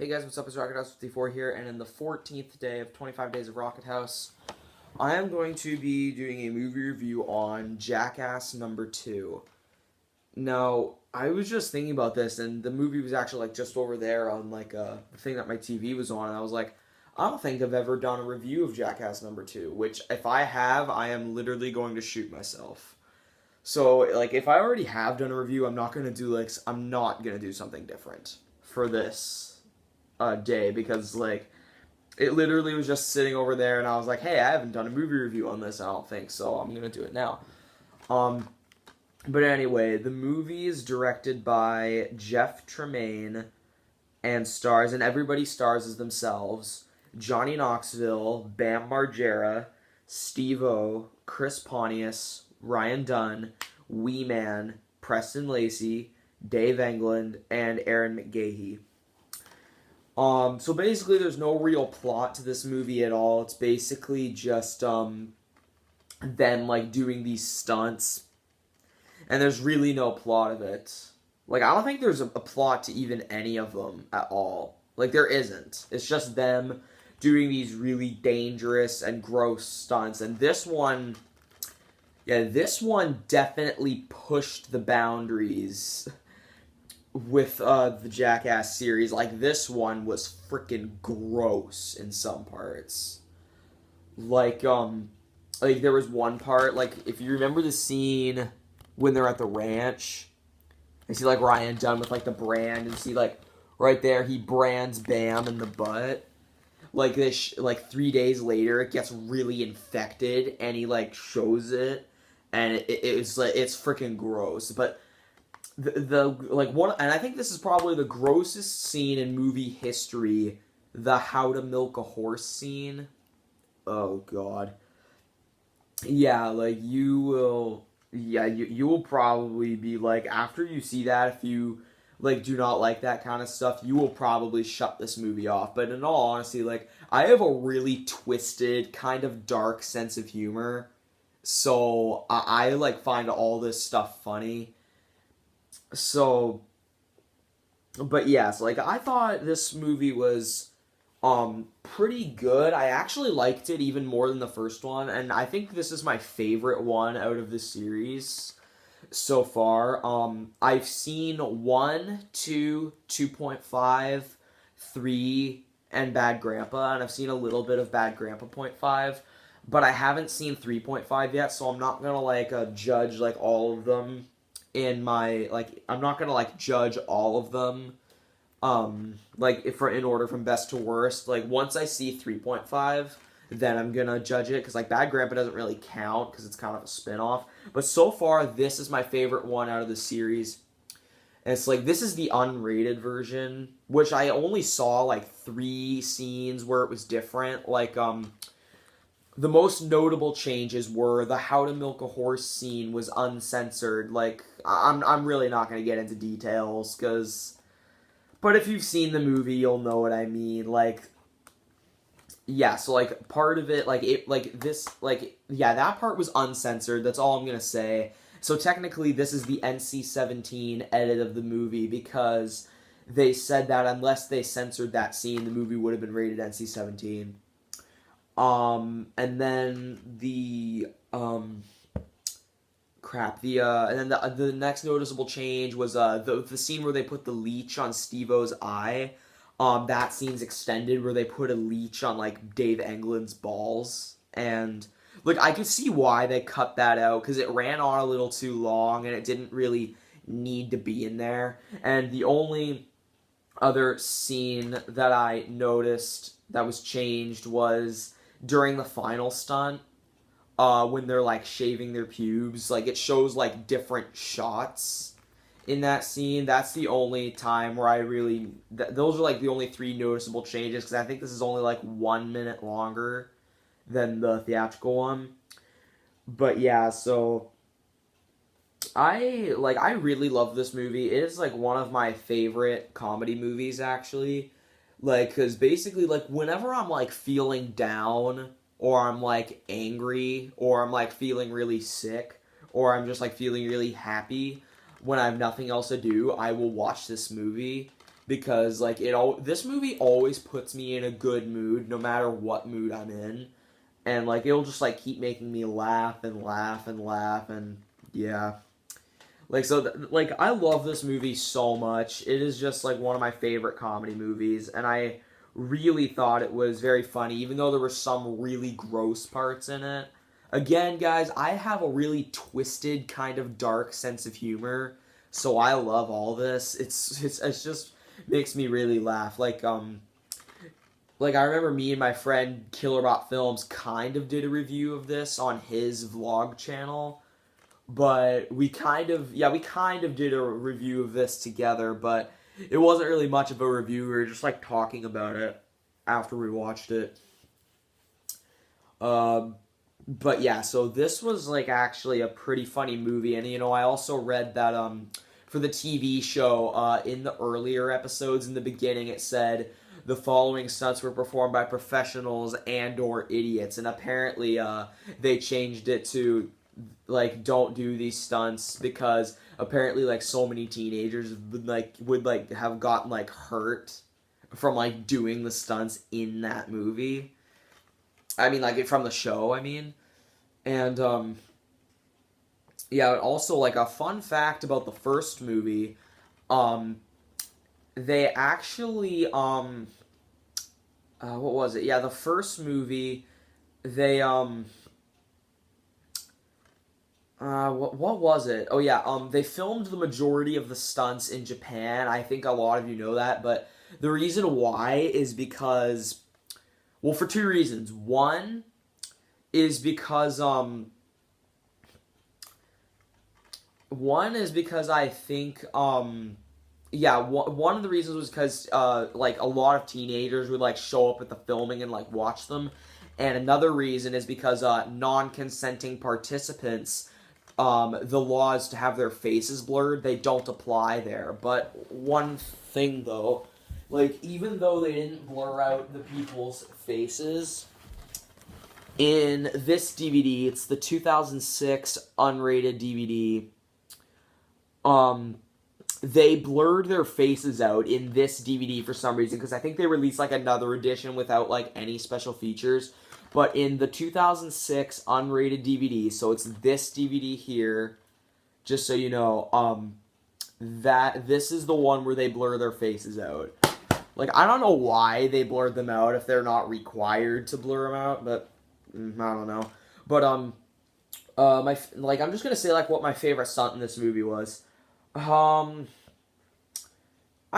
Hey guys, what's up? It's RocketHouse 54 here, and in the 14th day of 25 Days of RocketHouse, I am going to be doing a movie review on Jackass Number Two. Now, I was just thinking about this, and the movie was actually just over there on the thing that my TV was on, and I was like, I don't think I've ever done a review of Jackass Number Two, which if I have, I am literally going to shoot myself. So, if I already have done a review, I'm not gonna do something different for this day, because it literally was just sitting over there, and I was like, hey, I haven't done a movie review on this, I don't think, so I'm gonna do it now. But anyway, the movie is directed by Jeff Tremaine and stars, and everybody stars as themselves: Johnny Knoxville, Bam Margera, Steve-O, Chris Pontius, Ryan Dunn, Wee Man, Preston Lacey, Dave England, and Aaron McGahey. So basically there's no real plot to this movie at all. It's basically just, them, doing these stunts. And there's really no plot of it. I don't think there's a plot to even any of them at all. There isn't. It's just them doing these really dangerous and gross stunts. And this one definitely pushed the boundaries with the Jackass series. This one was freaking gross in some parts. There was one part, if you remember the scene when they're at the ranch, you see Ryan Dunn with the brand, and you see right there he brands Bam in the butt. 3 days later it gets really infected, and he shows it, and it's freaking gross. But and I think this is probably the grossest scene in movie history, the how to milk a horse scene. Oh god. Yeah, you will probably be after you see that, if you do not like that kind of stuff, you will probably shut this movie off. But in all honesty, I have a really twisted, kind of dark sense of humor, so I find all this stuff funny. So, but yeah, I thought this movie was pretty good. I actually liked it even more than the first one, and I think this is my favorite one out of the series so far. I've seen 1, 2, 2.5, 3, and Bad Grandpa, and I've seen a little bit of Bad Grandpa .5, but I haven't seen 3.5 yet, so I'm not gonna judge all of them in my I'm not gonna judge all of them in order from best to worst. Once I see 3.5, then I'm gonna judge it, because Bad Grandpa doesn't really count because it's kind of a spin-off. But so far, this is my favorite one out of the series. And it's this is the unrated version, which I only saw 3 scenes where it was different. The most notable changes were the how to milk a horse scene was uncensored. I'm really not going to get into details, but if you've seen the movie, you'll know what I mean. Yeah, so part of it, that part was uncensored. That's all I'm going to say. So technically, this is the NC-17 edit of the movie, because they said that unless they censored that scene, the movie would have been rated NC-17. And then the next noticeable change was the scene where they put the leech on Steve-O's eye. That scene's extended, where they put a leech on Dave England's balls, and I could see why they cut that out, because it ran on a little too long and it didn't really need to be in there. And the only other scene that I noticed that was changed was during the final stunt, when they're shaving their pubes. It shows different shots in that scene. That's the only time where I really those are the only 3 noticeable changes, because I think this is only 1 minute longer than the theatrical one. But yeah, so I really love this movie. It is one of my favorite comedy movies, actually. Because basically, whenever I'm, feeling down, or I'm, angry, or I'm, feeling really sick, or I'm just, feeling really happy, when I have nothing else to do, I will watch this movie, because like this movie always puts me in a good mood no matter what mood I'm in, and like it'll just like keep making me laugh and laugh and laugh, and yeah. Like like I love this movie so much. It is just like one of my favorite comedy movies, and I really thought it was very funny, even though there were some really gross parts in it. Again, guys, I have a really twisted kind of dark sense of humor, so I love all this. It's just makes me really laugh. Like I remember me and my friend Killerbot Films kind of did a review of this on his vlog channel, but we kind of did a review of this together, but it wasn't really much of a review. We were just like talking about it after we watched it. But yeah, so this was like actually a pretty funny movie, and I also read that for the TV show, in the earlier episodes in the beginning, it said the following stunts were performed by professionals and or idiots, and apparently they changed it to like don't do these stunts because apparently like so many teenagers would have gotten like hurt from like doing the stunts in that movie. I mean, like from the show, I mean. And yeah, also like a fun fact about the first movie, they actually what was it? Yeah, the first movie they what was it? Oh yeah, they filmed the majority of the stunts in Japan. I think a lot of you know that, but the reason why is because, well, for two reasons. One is because I think yeah, one of the reasons was because like a lot of teenagers would like show up at the filming and like watch them, and another reason is because non-consenting participants, the laws to have their faces blurred, they don't apply there. But one thing though, like even though they didn't blur out the people's faces in this DVD, it's the 2006 unrated DVD. They blurred their faces out in this DVD for some reason, because I think they released like another edition without like any special features. But in the 2006 unrated DVD, so it's this DVD here, just so you know, that this is the one where they blur their faces out. Like, I don't know why they blurred them out if they're not required to blur them out, but I don't know. But I'm just gonna say like what my favorite stunt in this movie was. I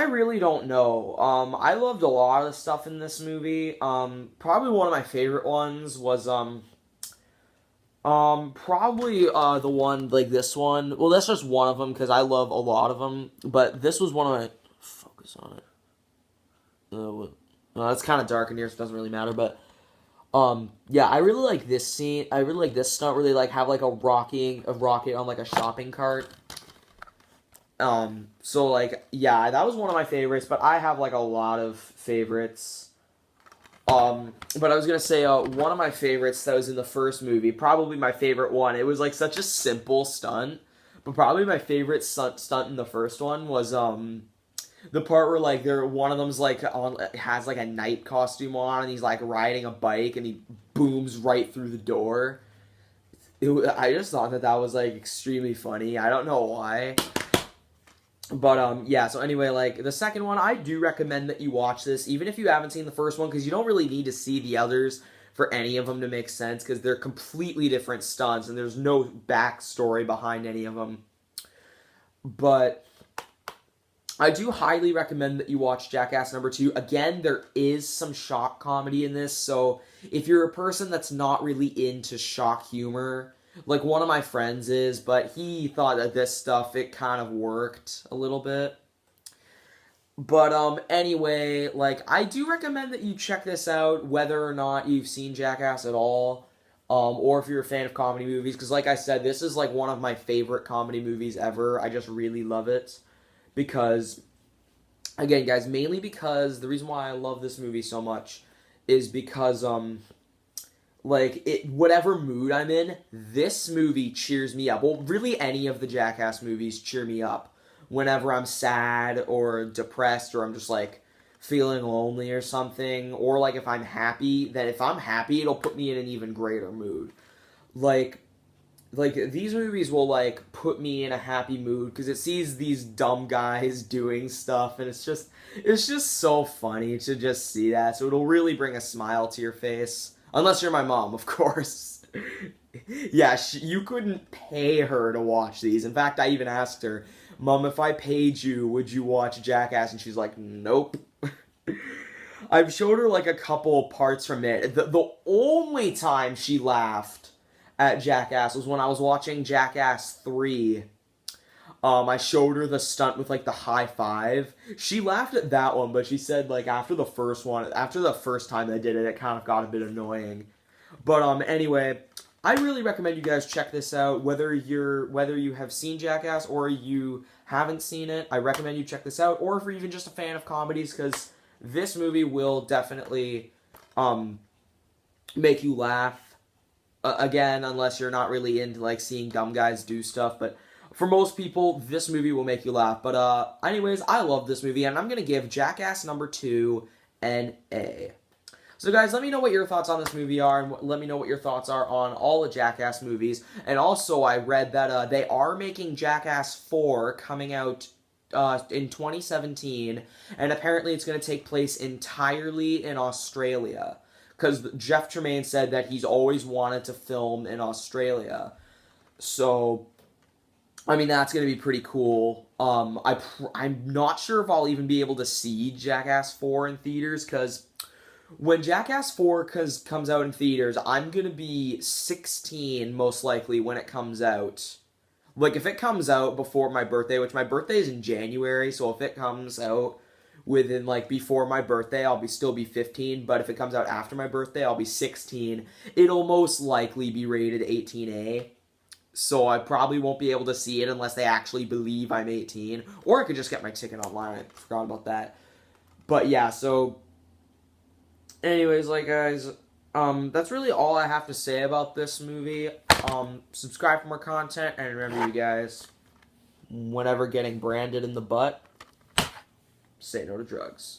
really don't know. I loved a lot of the stuff in this movie. Probably one of my favorite ones was probably the one like this one. Well, that's just one of them because I love a lot of them. But this was one of my focus on it. It's kind of dark in here, so it doesn't really matter. But yeah, I really like this scene. I really like this stunt where they like have like a rocket on like a shopping cart. So like, yeah, that was one of my favorites, but I have like a lot of favorites. But I was gonna say, one of my favorites that was in the first movie, probably my favorite one. It was like such a simple stunt, but probably my favorite stunt in the first one was, the part where like one of them's like has like a night costume on and he's like riding a bike and he booms right through the door. I just thought that was like extremely funny. I don't know why. But yeah, so anyway, like the second one, I do recommend that you watch this, even if you haven't seen the first one, because you don't really need to see the others for any of them to make sense, because they're completely different stunts and there's no backstory behind any of them. But I do highly recommend that you watch Jackass Number Two. Again, there is some shock comedy in this, so if you're a person that's not really into shock humor, like one of my friends is, but he thought that this stuff, it kind of worked a little bit. But anyway, like I do recommend that you check this out, whether or not you've seen Jackass at all, or if you're a fan of comedy movies, because like I said, this is like one of my favorite comedy movies ever. I just really love it. Because, again, guys, mainly because the reason why I love this movie so much is because, like, whatever mood I'm in, this movie cheers me up. Well, really any of the Jackass movies cheer me up. whenever I'm sad or depressed or I'm just like feeling lonely or something, or like if I'm happy, then if I'm happy, it'll put me in an even greater mood. Like these movies will like put me in a happy mood because it sees these dumb guys doing stuff, and it's just so funny to just see that. So it'll really bring a smile to your face, unless you're my mom, of course. Yeah, you couldn't pay her to watch these. In fact, I even asked her, Mom, if I paid you, would you watch Jackass? And she's like, nope. I've showed her like a couple parts from it. The only time she laughed at Jackass was when I was watching Jackass 3. I showed her the stunt with like the high five. She laughed at that one, but she said like after the first time they did it, it kind of got a bit annoying. But anyway, I really recommend you guys check this out. Whether you have seen Jackass or you haven't seen it, I recommend you check this out. Or if you're even just a fan of comedies, because this movie will definitely make you laugh. Again, unless you're not really into like seeing dumb guys do stuff, but for most people, this movie will make you laugh. But anyways, I love this movie, and I'm gonna give Jackass Number Two an A. So guys, let me know what your thoughts on this movie are, and let me know what your thoughts are on all the Jackass movies. And also, I read that they are making Jackass 4 coming out in 2017, and apparently it's going to take place entirely in Australia. Because Jeff Tremaine said that he's always wanted to film in Australia. So, I mean, that's going to be pretty cool. I'm not sure if I'll even be able to see Jackass 4 in theaters, because when Jackass 4 comes out in theaters, I'm going to be 16, most likely, when it comes out. Like, if it comes out before my birthday, which my birthday is in January, so if it comes out within, like, before my birthday, I'll still be 15, but if it comes out after my birthday, I'll be 16. It'll most likely be rated 18A, so I probably won't be able to see it unless they actually believe I'm 18, or I could just get my ticket online. I forgot about that. But yeah, so anyways, like, guys, that's really all I have to say about this movie. Subscribe for more content, and remember, you guys, whenever getting branded in the butt, say no to drugs.